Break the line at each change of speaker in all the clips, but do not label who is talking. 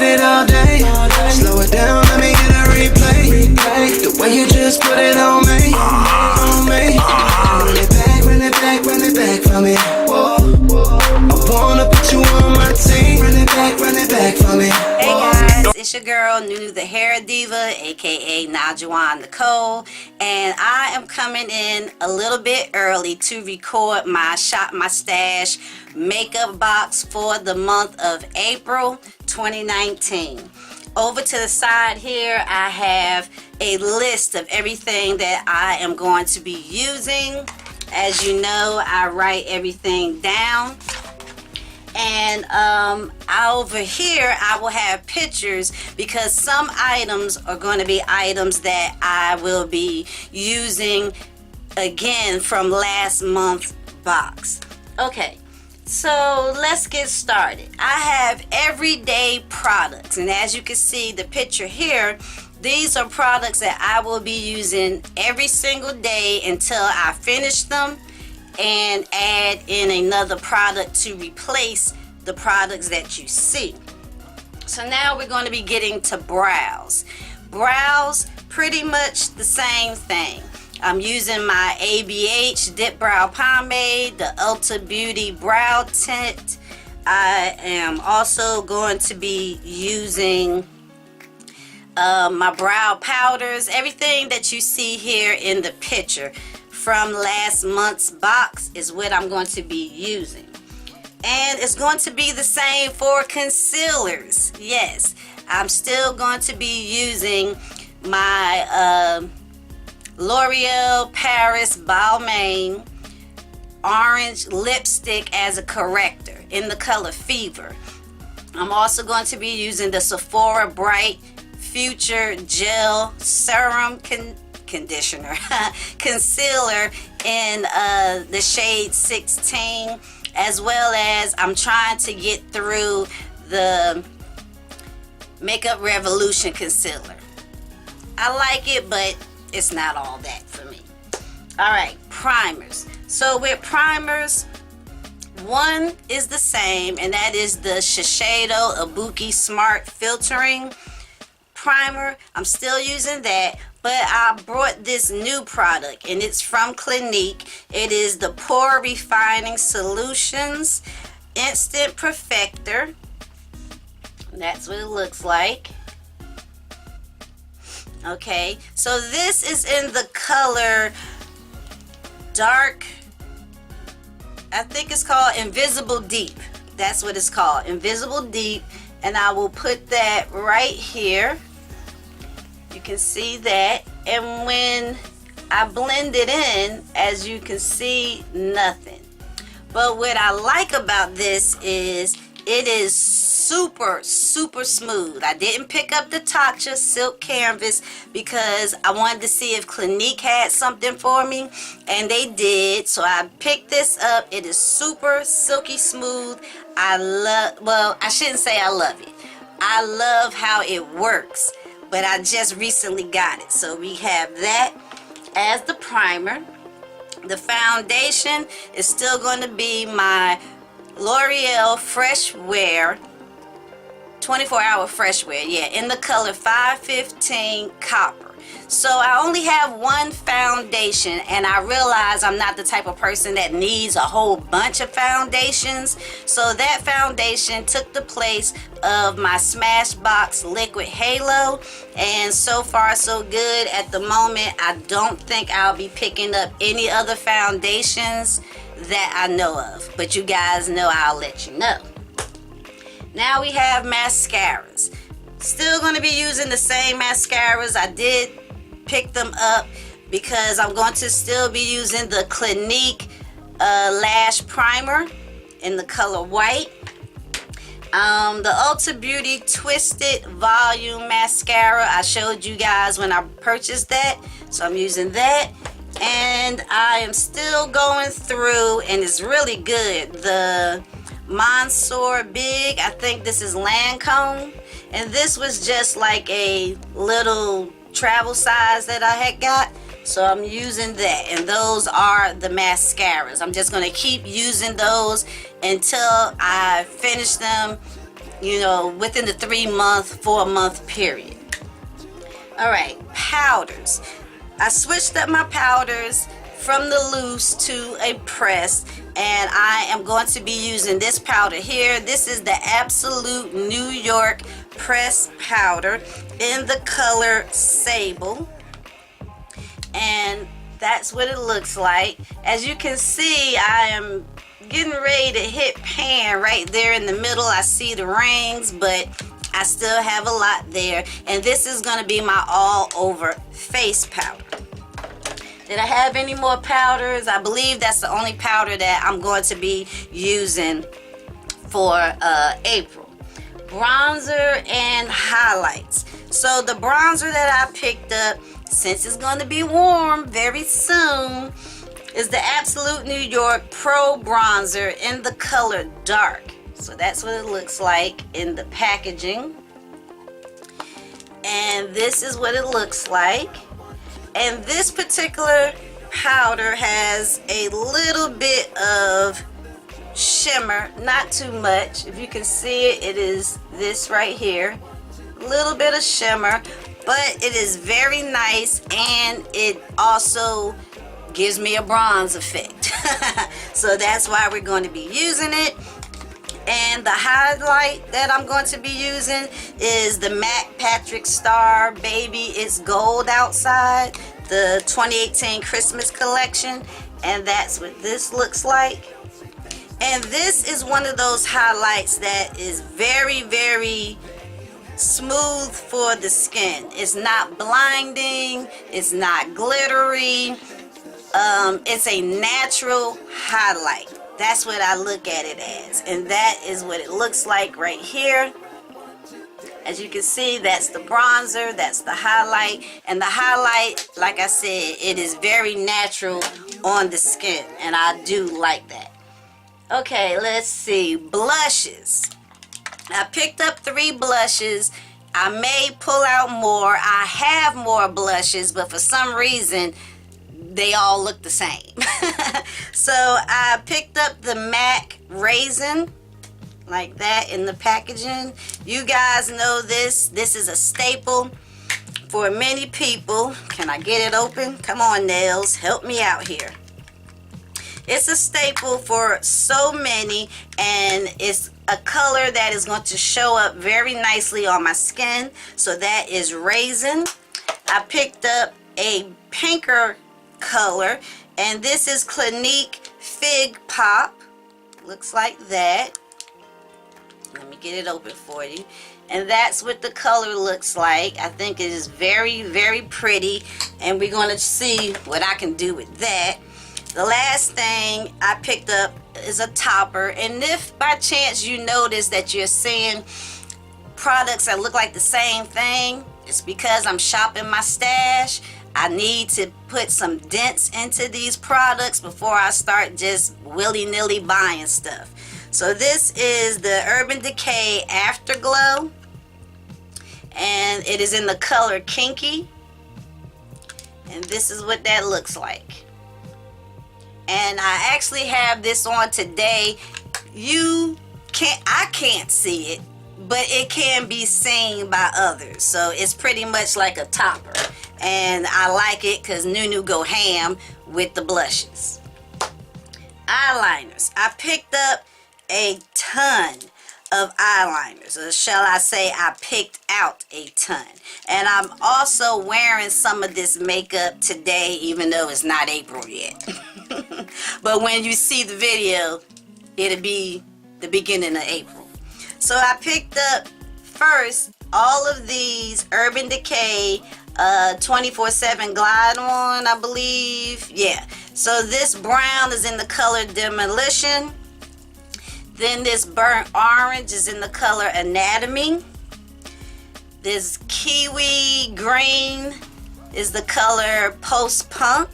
get it all day. Slow it down, let me get a replay. The way you just put it on me, on me. Run it back, run it back, run it back for me. Whoa. I wanna put you on my team. Run it back for me.
Hey guys, it's your girl NueNew the Hair Diva, aka Najuan Nicole, and I am coming in a little bit early to record my Shop My Stash makeup box for the month of April 2019. Over to the side here, I have a list of everything that I am going to be using. As you know, I write everything down. And over here I will have pictures because some items are going to be items that I will be using again from last month's box. Okay, so let's get started. I have everyday products, and as you can see the picture here, these are products that I will be using every single day until I finish them and add in another product to replace the products that you see. So now we're going to be getting to brows. Brows, pretty much the same thing. I'm using my ABH Dip Brow Pomade, the Ulta Beauty Brow Tint. I am also going to be using my brow powders, everything that you see here in the picture from last month's box is what I'm going to be using. And it's going to be the same for concealers. Yes, I'm still going to be using my L'Oreal Paris Balmain orange lipstick as a corrector in the color Fever. I'm also going to be using the Sephora Bright Future Gel Serum Conditioner concealer in the shade 16, as well as I'm trying to get through the Makeup Revolution concealer. I like it, but it's not all that for me. Alright, primers. So with primers, one is the same, and that is the Shesiedo IBUKI Smart Filtering Primer. I'm still using that, but I brought this new product, and it's from Clinique. It is the Pore Refining Solutions Instant Perfector. That's what it looks like. Okay, so this is in the color dark, I think it's called Invisible Deep. That's what it's called, Invisible Deep. And I will put that right here. You can see that, and when I blend it in, as you can see, nothing. But what I like about this is it is super smooth. I didn't pick up the Tatcha Silk Canvas because I wanted to see if Clinique had something for me, and they did. So I picked this up. It is super silky smooth. Well, I shouldn't say I love it. I love how it works, but I just recently got it. So we have that as the primer. The foundation is still going to be my L'Oreal Fresh Wear 24-hour fresh wear, yeah, in the color 515 Copper. So I only have one foundation, and I realize I'm not the type of person that needs a whole bunch of foundations. So that foundation took the place of my Smashbox Liquid Halo, and so far so good. At the moment, I don't think I'll be picking up any other foundations that I know of, but you guys know I'll let you know. Now we have mascaras. Still going to be using the same mascaras. I did pick them up because I'm going to still be using the Clinique Lash Primer in the color white. The Ulta Beauty Twisted Volume Mascara. I showed you guys when I purchased that. So I'm using that. And I am still going through, and it's really good, the Monsieur Big. I think this is Lancome, and this was just like a little travel size that I had got, so I'm using that. And those are the mascaras. I'm just going to keep using those until I finish them you know, within the 3-month, 4-month period. All right, powders. I switched up my powders from the loose to a press, and I am going to be using this powder here. This is the Absolute New York Press Powder in the color Sable, and that's what it looks like. As you can see, I am getting ready to hit pan right there in the middle. I see the rings, but I still have a lot there, and this is going to be my all over face powder. Did I have any more powders? I believe that's the only powder that I'm going to be using for April. Bronzer and highlights. So the bronzer that I picked up, since it's going to be warm very soon, is the Absolute New York Pro Bronzer in the color Dark. So that's what it looks like in the packaging. And this is what it looks like. And this particular powder has a little bit of shimmer, not too much. If you can see it, it is this right here. A little bit of shimmer, but it is very nice, and it also gives me a bronze effect. So that's why we're going to be using it. And the highlight that I'm going to be using is the MAC Patrick Star Baby It's Gold Outside, the 2018 Christmas collection, and that's what this looks like. And this is one of those highlights that is very, very smooth for the skin. It's not blinding, it's not glittery, it's a natural highlight. That's what I look at it as, and that is what it looks like right here. As you can see, that's the bronzer, that's the highlight, and the highlight, like I said, it is very natural on the skin, and I do like that. Okay, let's see, blushes. I picked up 3 blushes. I may pull out more. I have more blushes, but for some reason they all look the same. So I picked up the MAC Raisin, like that, in the packaging. You guys know this. This is a staple for many people. Can I get it open? Come on, nails, help me out here. It's a staple for so many, and it's a color that is going to show up very nicely on my skin. So that is Raisin. I picked up a pinker color, and this is Clinique Fig Pop. Looks like that. Let me get it open for you. And that's what the color looks like. I think it is very, very pretty, and we're going to see what I can do with that. The last thing I picked up is a topper, and if by chance you notice that you're seeing products that look like the same thing, it's because I'm shopping my stash. I need to put some dents into these products before I start just willy-nilly buying stuff. So this is the Urban Decay Afterglow, and it is in the color Kinky, and this is what that looks like. And I actually have this on today. I can't see it, but it can be seen by others. So it's pretty much like a topper. And I like it because NueNew go ham with the blushes. Eyeliners. I picked up a ton of eyeliners, or shall I say I picked out a ton. And I'm also wearing some of this makeup today, even though it's not April yet. But when you see the video, it'll be the beginning of April. So I picked up first all of these Urban Decay 24/7 Glide On, I believe. Yeah. So this brown is in the color Demolition. Then this burnt orange is in the color Anatomy. This kiwi green is the color Post Punk.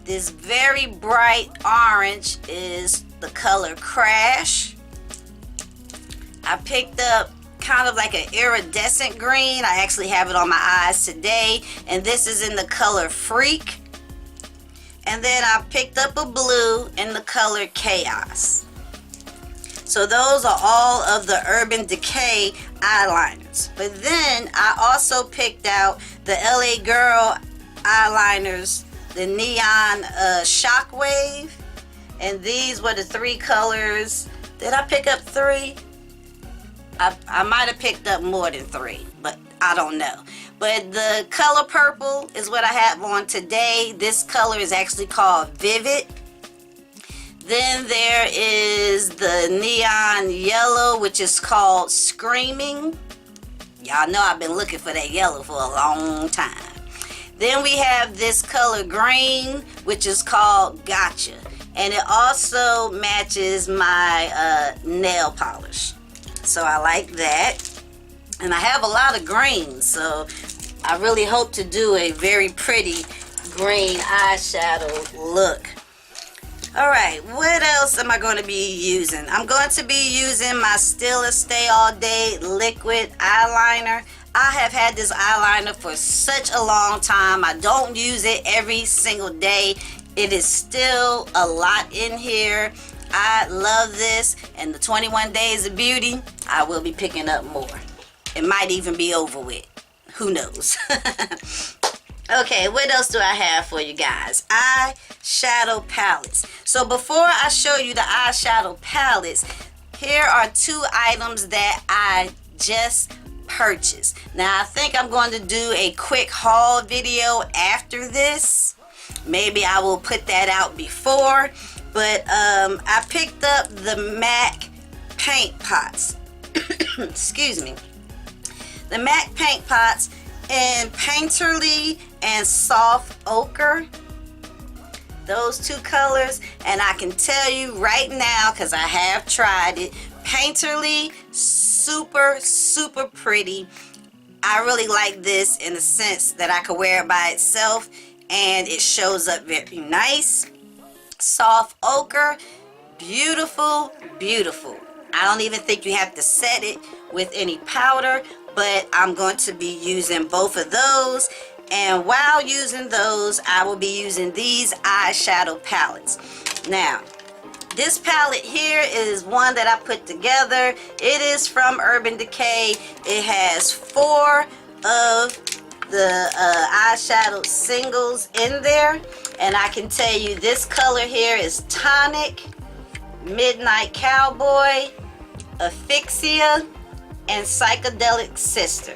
This very bright orange is the color Crash. I picked up kind of like an iridescent green. I actually have it on my eyes today, and this is in the color Freak. And then I picked up a blue in the color Chaos. So those are all of the Urban Decay eyeliners. But then I also picked out the LA Girl eyeliners, the Neon Shockwave. And these were the 3 colors. Did I pick up 3? I might have picked up more than 3, but I don't know. But the color purple is what I have on today. This color is actually called Vivid. Then there is the neon yellow, which is called Screaming. Y'all know I've been looking for that yellow for a long time. Then we have this color green, which is called Gotcha. And it also matches my nail polish. So I like that. And I have a lot of greens, so I really hope to do a very pretty green eyeshadow look. Alright, what else am I going to be using? I'm going to be using my Stila Stay All Day liquid eyeliner. I have had this eyeliner for such a long time. I don't use it every single day. It is still a lot in here. I love this, and the 21 Days of Beauty, I will be picking up more. It might even be over with. Who knows? Okay, what else do I have for you guys? Eyeshadow palettes. So before I show you the eyeshadow palettes, here are 2 items that I just purchased. Now I think I'm going to do a quick haul video after this. Maybe I will put that out before. But I picked up the MAC paint pots. Excuse me. The MAC paint pots in Painterly and Soft Ochre. Those 2 colors. And I can tell you right now, because I have tried it, Painterly, super, super pretty. I really like this in the sense that I could wear it by itself and it shows up very nice. Soft Ochre, beautiful, beautiful. I don't even think you have to set it with any powder, but I'm going to be using both of those. And while using those, I will be using these eyeshadow palettes. Now, this palette here is one that I put together. It is from Urban Decay. It has 4 of the eyeshadow singles in there. And I can tell you this color here is Tonic, Midnight Cowboy, Asphyxia, and Psychedelic Sister.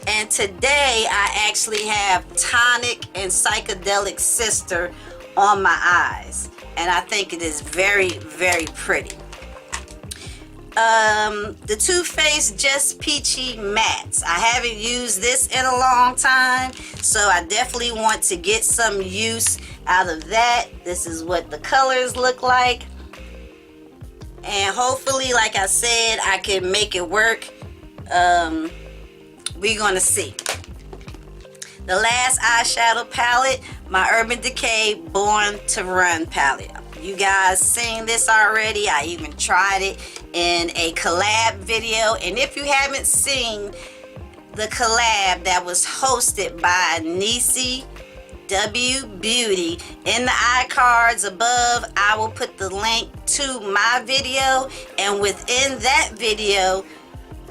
And today I actually have Tonic and Psychedelic Sister on my eyes. And I think it is very, very pretty. The Too Faced Just Peachy Mattes. I haven't used this in a long time, so I definitely want to get some use out of that. This is what the colors look like. And hopefully, like I said, I can make it work. We're gonna see. The last eyeshadow palette, my Urban Decay Born to Run palette. You guys seen this already. I even tried it in a collab video. And if you haven't seen the collab that was hosted by Niecy W Beauty, in the iCards above, I will put the link to my video. And within that video,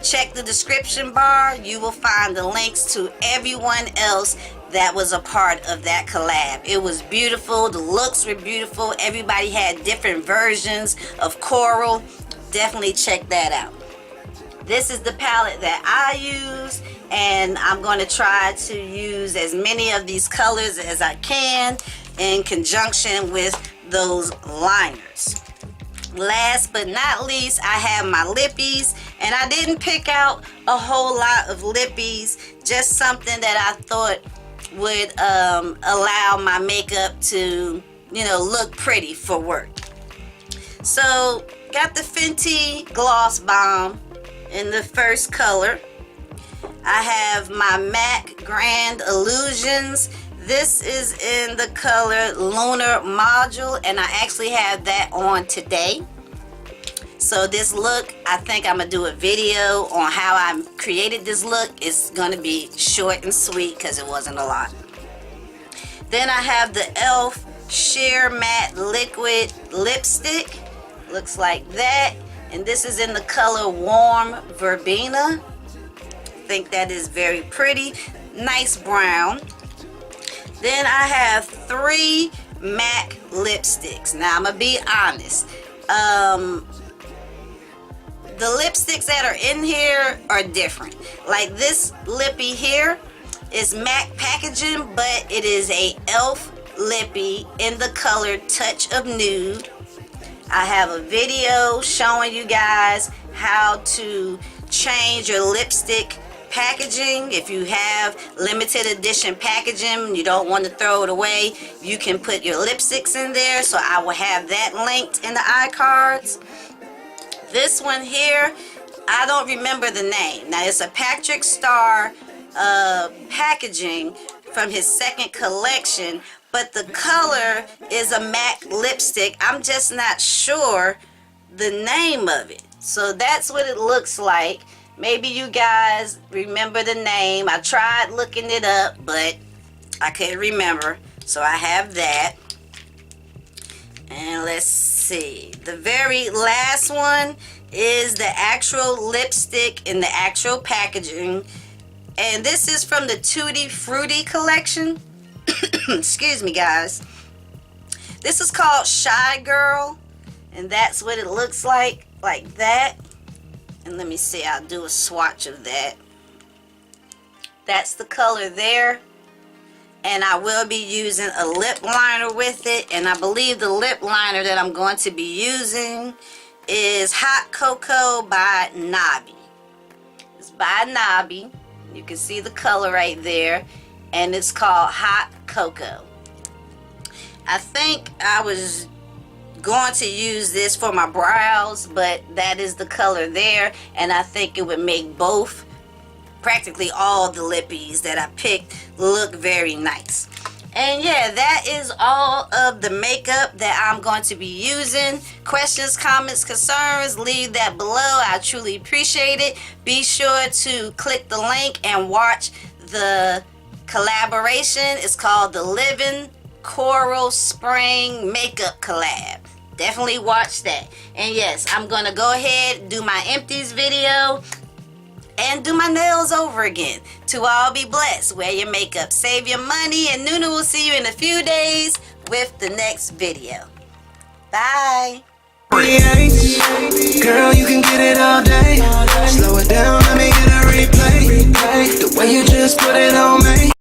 check the description bar. You will find the links to everyone else that was a part of that collab. It was beautiful. The looks were beautiful. Everybody had different versions of coral. Definitely check that out. This is the palette that I use, and I'm going to try to use as many of these colors as I can in conjunction with those liners. Last but not least, I have my lippies, and I didn't pick out a whole lot of lippies, just something that I thought would allow my makeup to, you know, look pretty for work. So got the Fenty Gloss Bomb in the first color. I have my MAC Grand Illusions. This is in the color Lunar Module, and I actually have that on today. So this look, I think I'm going to do a video on how I created this look. It's going to be short and sweet because it wasn't a lot. Then I have the e.l.f. Sheer Matte Liquid Lipstick. Looks like that. And this is in the color Warm Verbena. I think that is very pretty. Nice brown. Then I have 3 MAC lipsticks. Now I'm gonna be honest. The lipsticks that are in here are different. Like this lippy here is MAC packaging, but it is a e.l.f. lippy in the color Touch of Nude. I have a video showing you guys how to change your lipstick packaging. If you have limited edition packaging, you don't want to throw it away, you can put your lipsticks in there. So I will have that linked in the iCards. This one here, I don't remember the name. Now it's a Patrick Star packaging from his second collection, but the color is a MAC lipstick. I'm just not sure the name of it. So that's what it looks like. Maybe you guys remember the name. I tried looking it up, but I couldn't remember. So I have that. And let's see. The very last one is the actual lipstick in the actual packaging. And this is from the Tutti Frutti collection. Excuse me, guys. This is called Shy Girl. And that's what it looks like that. And let me see, I'll do a swatch of that. That's the color there. And I will be using a lip liner with it. And I believe the lip liner that I'm going to be using is Hot Cocoa by Nabi. It's by Nabi. You can see the color right there. And it's called Hot Cocoa. I think I was going to use this for my brows, but that is the color there. And I think it would make both, practically all the lippies that I picked, look very nice. And yeah, that is all of the makeup that I'm going to be using. Questions, comments, concerns, leave that below. I truly appreciate it. Be sure to click the link and watch the collaboration. It's called the Living Coral Spring Makeup Collab. Definitely watch that. And yes, I'm going to go ahead and do my empties video and do my nails over again. To all be blessed. Wear your makeup, save your money, and NueNew will see you in a few days with the next video. Bye.
Girl, you can get it all day. Slow it down, let me get a replay. The way you just put it on me.